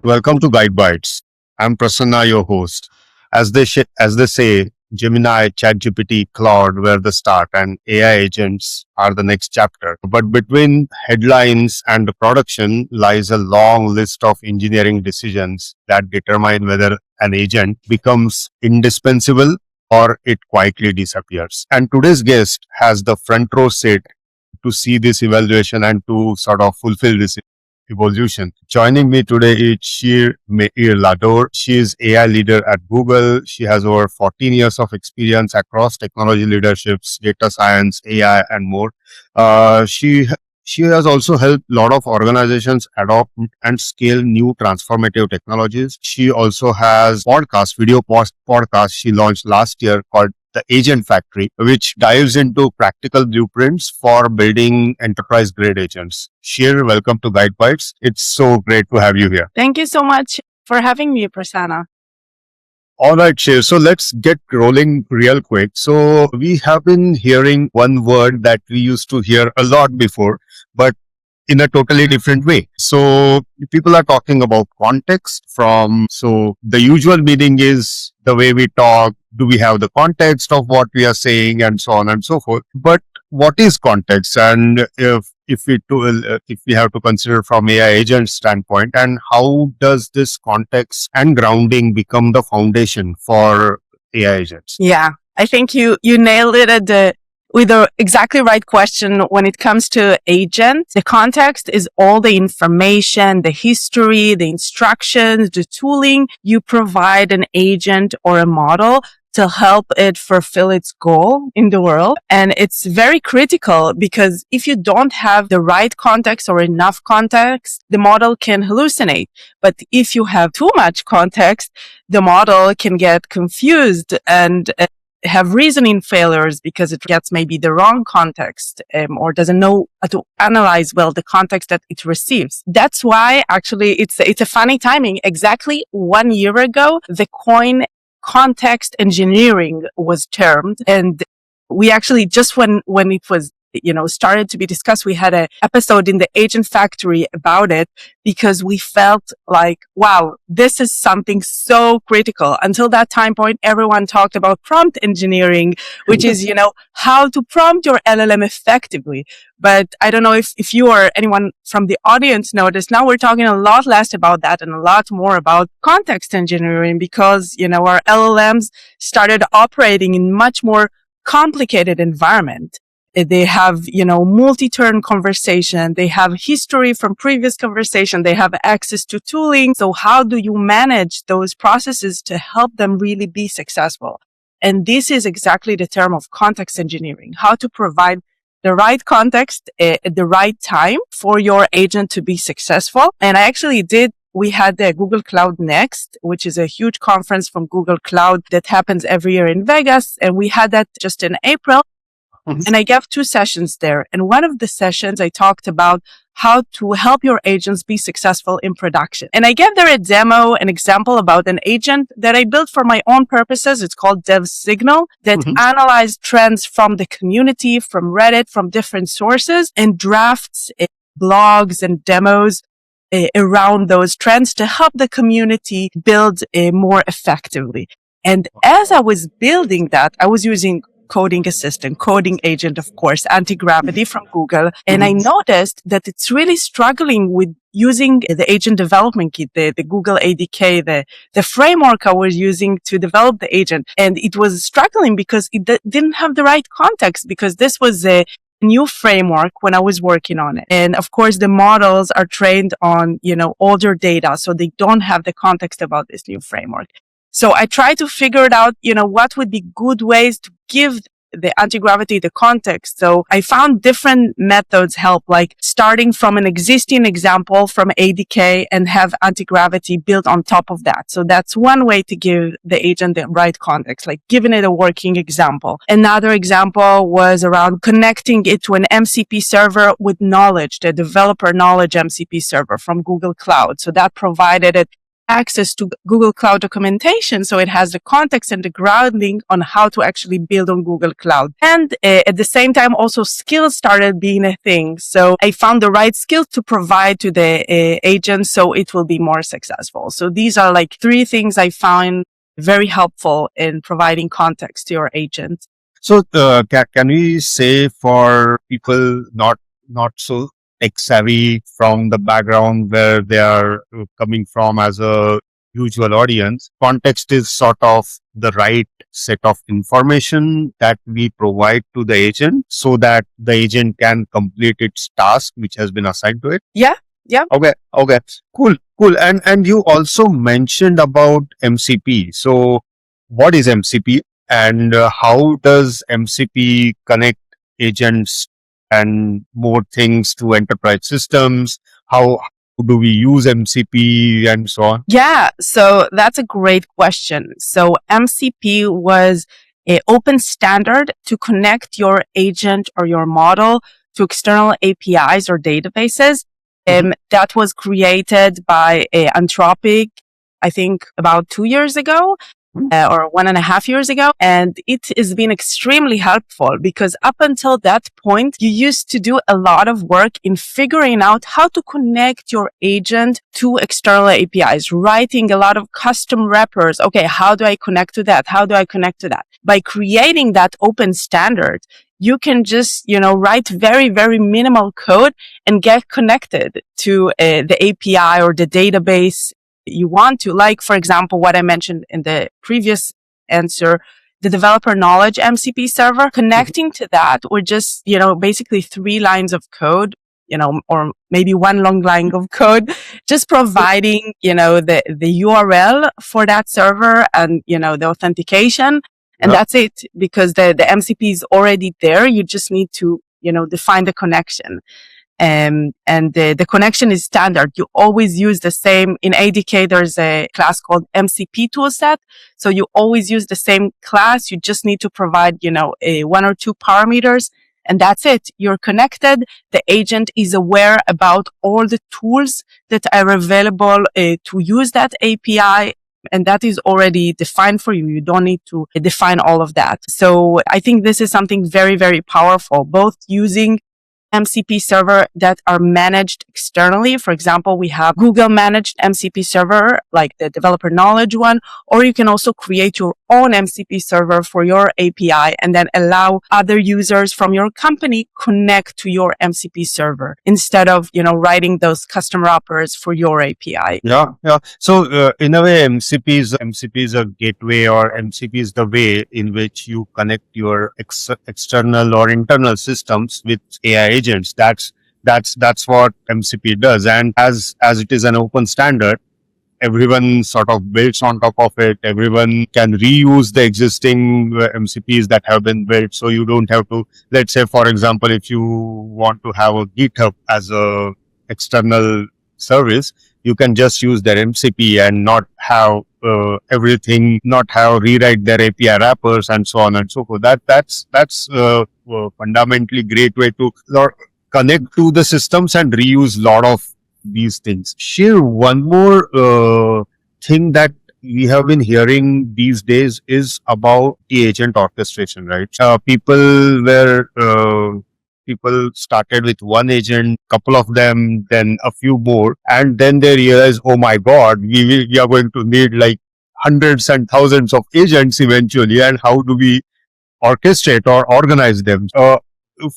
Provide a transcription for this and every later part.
Welcome to GydeBites. I'm Prasanna, your host. As they say, Gemini, ChatGPT, Claude were the start, and AI agents are the next chapter. But between headlines and the production lies a long list of engineering decisions that determine whether an agent becomes indispensable or it quietly disappears. And today's guest has the front row seat to see this evaluation and to sort of fulfill this evolution. Joining me today is Shir Meir Lador. She is AI leader at Google. She has over 14 years of experience across technology leaderships, data science, AI, and more. She has also helped a lot of organizations adopt and scale new transformative technologies. She also has podcast she launched last year called the Agent Factory, which dives into practical blueprints for building enterprise grade agents. Shir, welcome to GydeBites. It's so great to have you here. Thank you so much for having me, Prasanna. All right, Shir. So let's get rolling real quick. So we have been hearing one word that we used to hear a lot before, but in a totally different way. So people are talking about context so the usual meaning is the way we talk. Do we have the context of what we are saying and so on and so forth? But what is context? And if we have to consider from AI agent standpoint, and how does this context and grounding become the foundation for AI agents? Yeah, I think you nailed it with the exactly right question. When it comes to agents, the context is all the information, the history, the instructions, the tooling you provide an agent or a model to help it fulfill its goal in the world. And it's very critical because if you don't have the right context or enough context, the model can hallucinate. But if you have too much context, the model can get confused and have reasoning failures because it gets maybe the wrong context or doesn't know how to analyze well the context that it receives. That's why actually it's a funny timing. Exactly 1 year ago, the coin context engineering was termed, and we actually just when it was started to be discussed, we had an episode in the Agent Factory about it because we felt like, wow, this is something so critical. Until that time point, everyone talked about prompt engineering, which is, how to prompt your LLM effectively. But I don't know if you or anyone from the audience noticed, now we're talking a lot less about that and a lot more about context engineering because, our LLMs started operating in much more complicated environment. They have, multi-turn conversation. They have history from previous conversation. They have access to tooling. So how do you manage those processes to help them really be successful? And this is exactly the term of context engineering, how to provide the right context at the right time for your agent to be successful. And we had the Google Cloud Next, which is a huge conference from Google Cloud that happens every year in Vegas. And we had that just in April. And I gave 2 sessions there. And one of the sessions I talked about how to help your agents be successful in production. And I gave there an example about an agent that I built for my own purposes. It's called DevSignal that analyzes trends from the community, from Reddit, from different sources and drafts blogs and demos around those trends to help the community build more effectively. And as I was building that, I was using coding assistant, coding agent, of course, anti-gravity from Google. And I noticed that it's really struggling with using the agent development kit, the Google ADK, the framework I was using to develop the agent. And it was struggling because it didn't have the right context because this was a new framework when I was working on it. And of course, the models are trained on, older data. So they don't have the context about this new framework. So I tried to figure it out, what would be good ways to give the anti-gravity the context. So I found different methods help, like starting from an existing example from ADK and have anti-gravity built on top of that. So that's one way to give the agent the right context, like giving it a working example. Another example was around connecting it to an MCP server with knowledge, the developer knowledge MCP server from Google Cloud. So that provided it access to Google Cloud documentation. So it has the context and the grounding on how to actually build on Google Cloud. And at the same time, also skills started being a thing. So I found the right skills to provide to the agent so it will be more successful. So these are like 3 things I found very helpful in providing context to your agent. So, can we say for people not so tech savvy from the background where they are coming from as a usual audience, context is sort of the right set of information that we provide to the agent so that the agent can complete its task which has been assigned to it? Yeah. Yeah. Okay. Cool. And you also mentioned about MCP. So what is MCP and how does MCP connect agents and more things to enterprise systems? How do we use MCP and so on? Yeah, so that's a great question. So MCP was an open standard to connect your agent or your model to external APIs or databases. That was created by Anthropic, I think about 2 years ago. Or 1.5 years ago. And it has been extremely helpful because up until that point, you used to do a lot of work in figuring out how to connect your agent to external APIs, writing a lot of custom wrappers. Okay, how do I connect to that? How do I connect to that? By creating that open standard, you can just, write very, very minimal code and get connected to the API or the database you want to, like, for example, what I mentioned in the previous answer, the developer knowledge MCP server, connecting to that with just, basically 3 lines of code, or maybe 1 long line of code, just providing, the URL for that server and, the authentication. And that's it, because the MCP is already there. You just need to, define the connection. And the connection is standard. You always use the same. In ADK, there's a class called MCP toolset. So you always use the same class. You just need to provide, 1 or 2 parameters. And that's it. You're connected. The agent is aware about all the tools that are available to use that API. And that is already defined for you. You don't need to define all of that. So I think this is something very, very powerful, both using MCP server that are managed externally. For example, we have Google managed MCP server, like the developer knowledge one, or you can also create your own MCP server for your API and then allow other users from your company connect to your MCP server instead of, writing those custom wrappers for your API. Yeah. So in a way, MCP is a gateway, or MCP is the way in which you connect your external or internal systems with AI agents. That's what MCP does. And as it is an open standard, everyone sort of builds on top of it. Everyone can reuse the existing MCPs that have been built. So you don't have to, let's say, for example, if you want to have a GitHub as a external service, you can just use their MCP and not have everything, not have rewrite their API wrappers and so on and so forth. That's fundamentally great way to connect to the systems and reuse a lot of these things. Shir, one more thing that we have been hearing these days is about the agent orchestration, right? People started with one agent, couple of them, then a few more, and then they realize, oh my God, we are going to need like hundreds and thousands of agents eventually, and how do we orchestrate or organize them?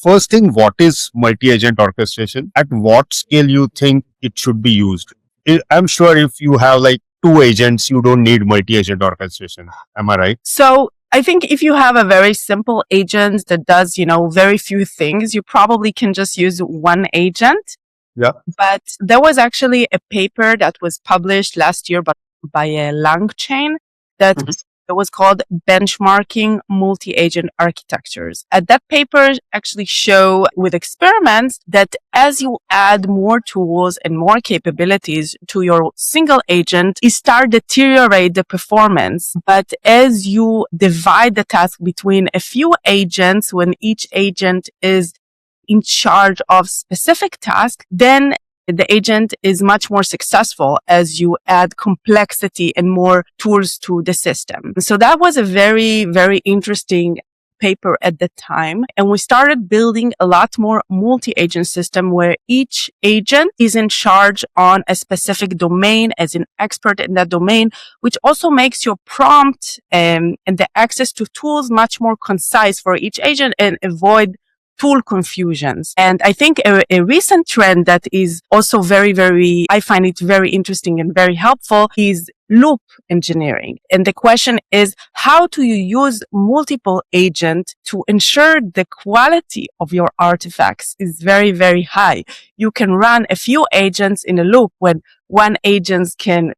First thing, what is multi-agent orchestration? At what scale you think it should be used? I'm sure if you have like 2 agents, you don't need multi-agent orchestration. Am I right? So I think if you have a very simple agent that does, very few things, you probably can just use 1 agent. Yeah. But there was actually a paper that was published last year by a LangChain that it was called Benchmarking Multi-Agent Architectures. And that paper actually show with experiments that as you add more tools and more capabilities to your single agent, it start deteriorate the performance. But as you divide the task between a few agents, when each agent is in charge of specific task, then the agent is much more successful as you add complexity and more tools to the system. So that was a very, very interesting paper at the time. And we started building a lot more multi-agent system where each agent is in charge on a specific domain as an expert in that domain, which also makes your prompt and the access to tools much more concise for each agent and avoid tool confusions. And I think a recent trend that is also I find it very interesting and very helpful is loop engineering. And the question is, how do you use multiple agents to ensure the quality of your artifacts is very, very high? You can run a few agents in a loop when one agent can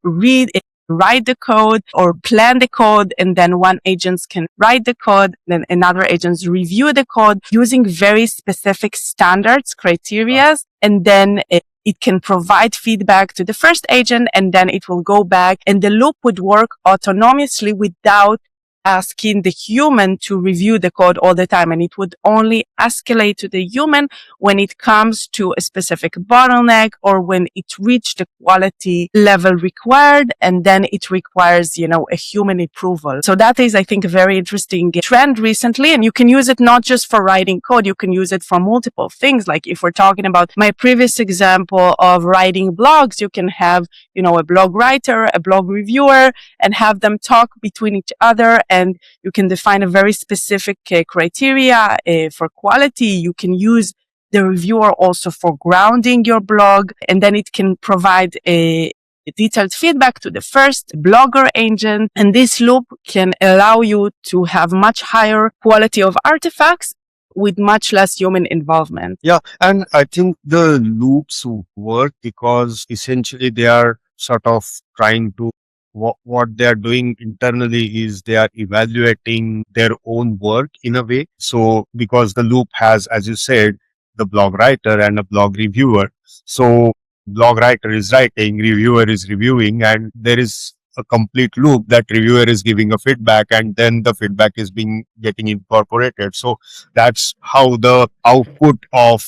write the code or plan the code, and then one agent can write the code, then another agent review the code using very specific standards, criteria, and then it can provide feedback to the first agent, and then it will go back, and the loop would work autonomously without asking the human to review the code all the time. And it would only escalate to the human when it comes to a specific bottleneck or when it reached the quality level required. And then it requires, a human approval. So that is, I think, a very interesting trend recently. And you can use it not just for writing code. You can use it for multiple things. Like if we're talking about my previous example of writing blogs, you can have, a blog writer, a blog reviewer, and have them talk between each other. And you can define a very specific criteria for quality. You can use the reviewer also for grounding your blog, and then it can provide a detailed feedback to the first blogger agent. And this loop can allow you to have much higher quality of artifacts with much less human involvement. Yeah. And I think the loops work because essentially they are sort of trying to what they are doing internally is they are evaluating their own work in a way. So because the loop has, as you said, the blog writer and a blog reviewer. So blog writer is writing, reviewer is reviewing, and there is a complete loop that reviewer is giving a feedback, and then the feedback is getting incorporated. So that's how the output of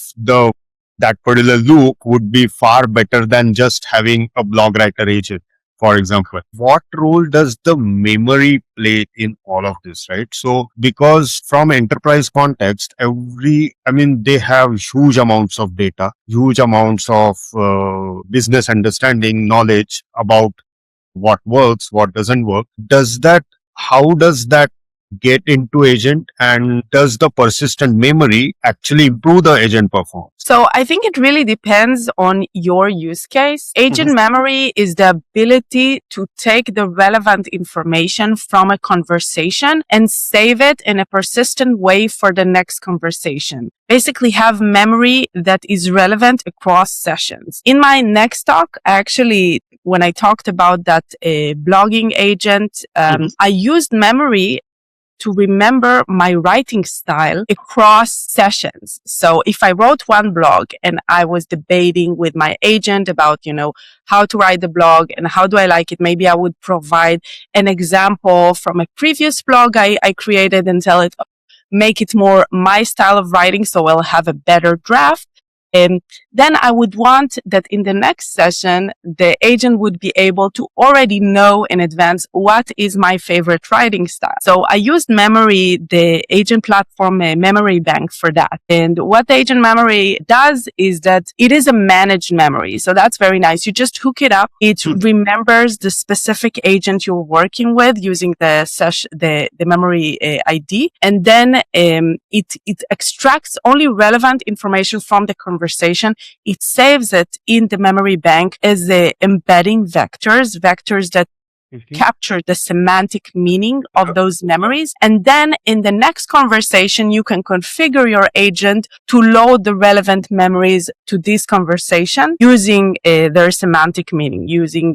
that particular loop would be far better than just having a blog writer agent. For example, what role does the memory play in all of this, right? So, because from enterprise context, they have huge amounts of data, huge amounts of business understanding, knowledge about what works, what doesn't work. How does that get into agent, and does the persistent memory actually improve the agent performance? So I think it really depends on your use case. Agent memory is the ability to take the relevant information from a conversation and save it in a persistent way for the next conversation. Basically have memory that is relevant across sessions. In my next talk, actually, when I talked about that blogging agent, I used memory to remember my writing style across sessions. So if I wrote one blog and I was debating with my agent about, how to write the blog and how do I like it, maybe I would provide an example from a previous blog I created and tell it, make it more my style of writing so I'll have a better draft. And then I would want that in the next session, the agent would be able to already know in advance what is my favorite writing style. So I used memory, the agent platform memory bank for that. And what the agent memory does is that it is a managed memory. So that's very nice. You just hook it up. It remembers the specific agent you're working with using the memory ID. And then it extracts only relevant information from the conversation. It saves it in the memory bank as embedding vectors that capture the semantic meaning of those memories. And then in the next conversation, you can configure your agent to load the relevant memories to this conversation using their semantic meaning, using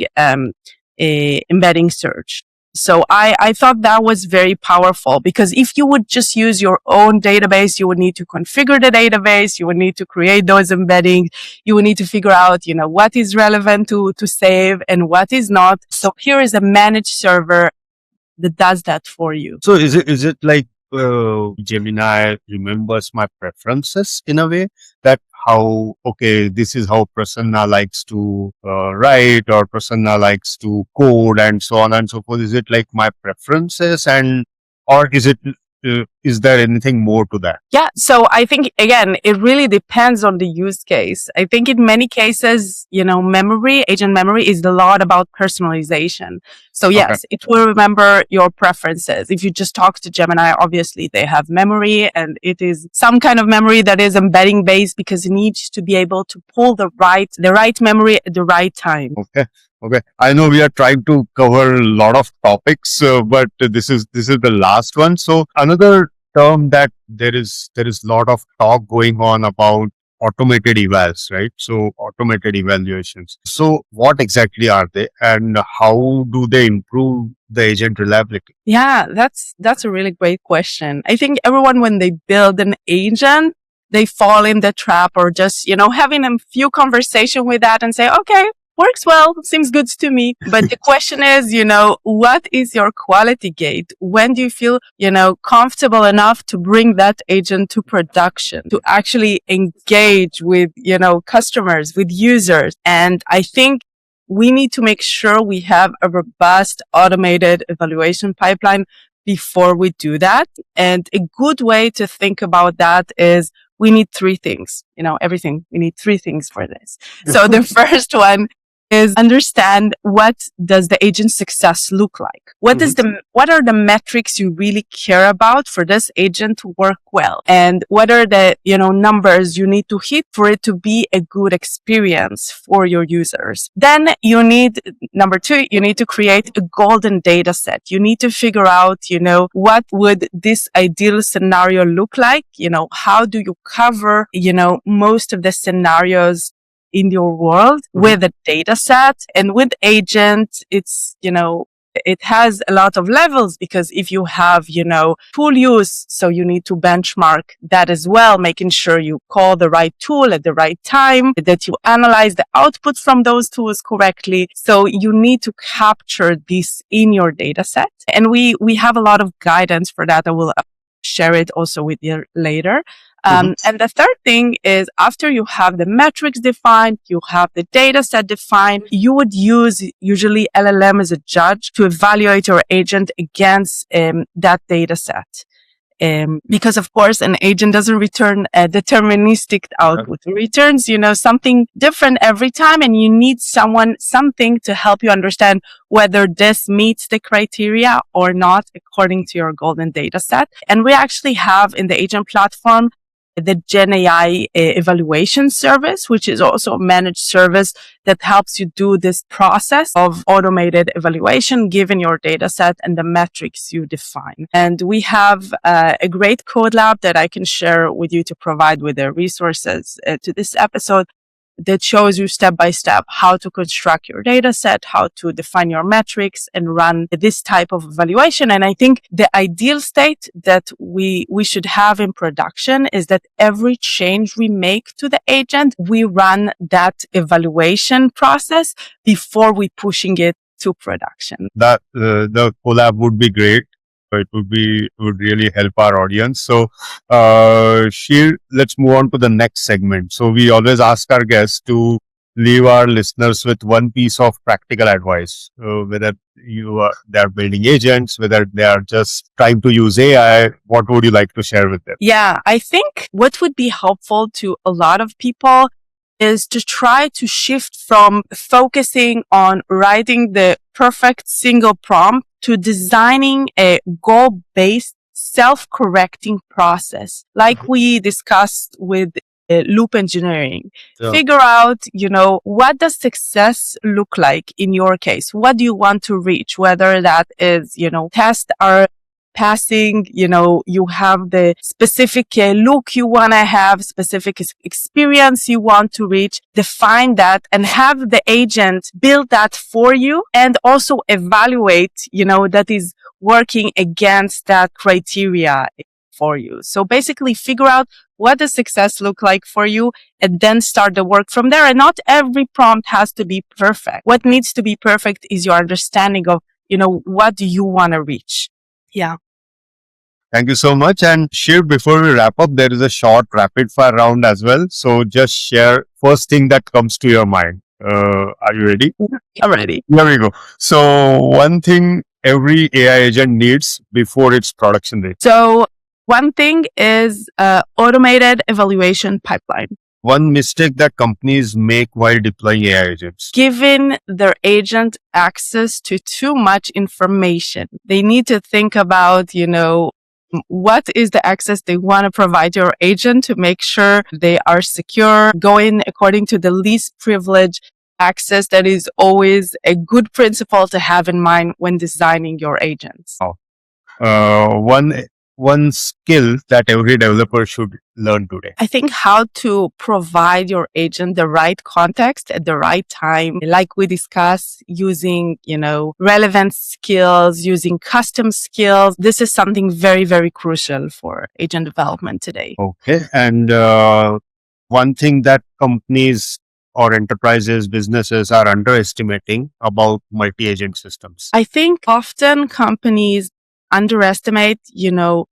embedding search. So I thought that was very powerful because if you would just use your own database, you would need to configure the database. You would need to create those embeddings. You would need to figure out, what is relevant to save and what is not. So here is a managed server that does that for you. So is it like Gemini remembers my preferences in a way that how, okay, this is how Prasanna likes to write, or Prasanna likes to code, and so on and so forth? Is it like my preferences, and or is there anything more to that? Yeah. So I think, again, it really depends on the use case. I think in many cases, agent memory is a lot about personalization. So Okay. yes, it will remember your preferences. If you just talk to Gemini, obviously they have memory, and it is some kind of memory that is embedding based, because it needs to be able to pull the right memory at the right time. Okay. Okay. I know we are trying to cover a lot of topics, but this is the last one. So another term that there is a lot of talk going on about automated evals, right? So automated evaluations. So what exactly are they, and how do they improve the agent reliability? Yeah, that's a really great question. I think everyone, when they build an agent, they fall in the trap, or just, having a few conversation with that and say, okay, works well, seems good to me. But the question is, what is your quality gate? When do you feel, comfortable enough to bring that agent to production, to actually engage with, customers, with users? And I think we need to make sure we have a robust automated evaluation pipeline before we do that. And a good way to think about that is, we need three things, everything. We need three things for this. So the first one is understand, what does the agent success look like? What are the metrics you really care about for this agent to work well? And what are the, numbers you need to hit for it to be a good experience for your users? Then number two, you need to create a golden data set. You need to figure out, what would this ideal scenario look like? How do you cover, most of the scenarios in your world with a data set? And with agent, it's, it has a lot of levels, because if you have, tool use, so you need to benchmark that as well, making sure you call the right tool at the right time, that you analyze the output from those tools correctly. So you need to capture this in your data set. And we have a lot of guidance for that. I will share it also with you later. And the third thing is, after you have the metrics defined, you have the data set defined, you would use usually LLM as a judge to evaluate your agent against that data set. Because of course, an agent doesn't return a deterministic output. It returns, something different every time, and you need something to help you understand whether this meets the criteria or not according to your golden data set. And we actually have in the agent platform the Gen AI evaluation service, which is also a managed service that helps you do this process of automated evaluation given your data set and the metrics you define. And we have a great code lab that I can share with you to provide with the resources to this episode, that shows you step by step how to construct your data set, how to define your metrics, and run this type of evaluation. And I think the ideal state that we should have in production is that every change we make to the agent, we run that evaluation process before we pushing it to production. That the collab would be great. It would really help our audience. So, Shir, let's move on to the next segment. So we always ask our guests to leave our listeners with one piece of practical advice, whether they are building agents, whether they are just trying to use AI. What would you like to share with them? Yeah, I think what would be helpful to a lot of people is to try to shift from focusing on writing the perfect single prompt to designing a goal-based self-correcting process, like we discussed with loop engineering. Yeah. Figure out, what does success look like in your case? What do you want to reach? Whether that is, tests are passing, you have the specific look you want to have, specific experience you want to reach, define that and have the agent build that for you, and also evaluate, that is working against that criteria for you. So basically figure out what does success look like for you, and then start the work from there. And not every prompt has to be perfect. What needs to be perfect is your understanding of, what do you want to reach? Yeah. Thank you so much. And Shir, before we wrap up, there is a short rapid fire round as well. So just share first thing that comes to your mind. Are you ready? I'm ready. Here we go. So one thing every AI agent needs before its production ready. So one thing is automated evaluation pipeline. One mistake that companies make while deploying AI agents. Giving their agent access to too much information. They need to think about, what is the access they want to provide your agent to make sure they are secure, going according to the least privilege access. That is always a good principle to have in mind when designing your agents. One skill that every developer should learn today. I think how to provide your agent the right context at the right time, like we discussed, using, relevant skills, using custom skills. This is something very, very crucial for agent development today. Okay. And one thing that companies or enterprises, businesses are underestimating about multi-agent systems. I think often companies underestimate,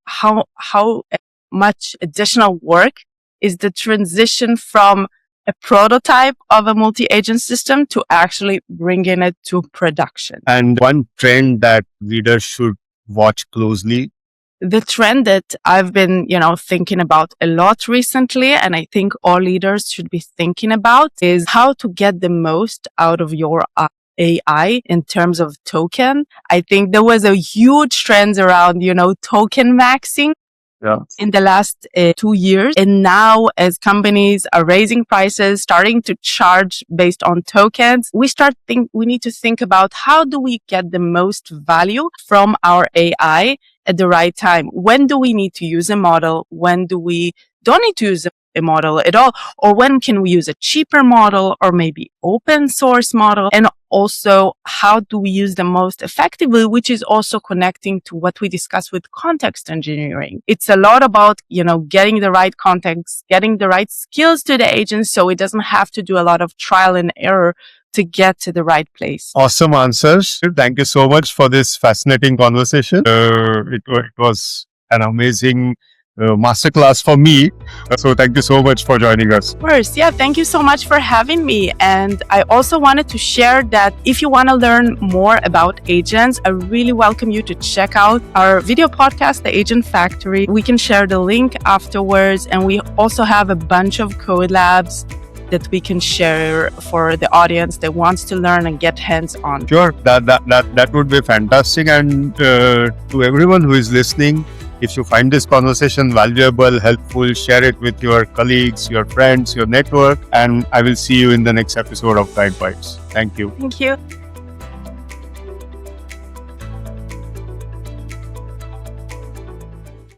how much additional work is the transition from a prototype of a multi-agent system to actually bringing it to production. And one trend that leaders should watch closely. The trend that I've been, thinking about a lot recently, and I think all leaders should be thinking about, is how to get the most out of your AI in terms of token. I think there was a huge trend around, token maxing in the last 2 years. And now as companies are raising prices, starting to charge based on tokens, we need to think about how do we get the most value from our AI at the right time? When do we need to use a model? When do we don't need to use a model at all? Or when can we use a cheaper model or maybe open source model? And also, how do we use them most effectively, which is also connecting to what we discussed with context engineering. It's a lot about, getting the right context, getting the right skills to the agent so it doesn't have to do a lot of trial and error to get to the right place. Awesome answers. Thank you so much for this fascinating conversation. It was an amazing masterclass for me. So thank you so much for joining us. Of course. Yeah. Thank you so much for having me. And I also wanted to share that if you want to learn more about agents, I really welcome you to check out our video podcast, The Agent Factory. We can share the link afterwards. And we also have a bunch of code labs that we can share for the audience that wants to learn and get hands-on. Sure. That would be fantastic. And to everyone who is listening, if you find this conversation valuable, helpful, share it with your colleagues, your friends, your network, and I will see you in the next episode of GydeBites. Thank you. Thank you.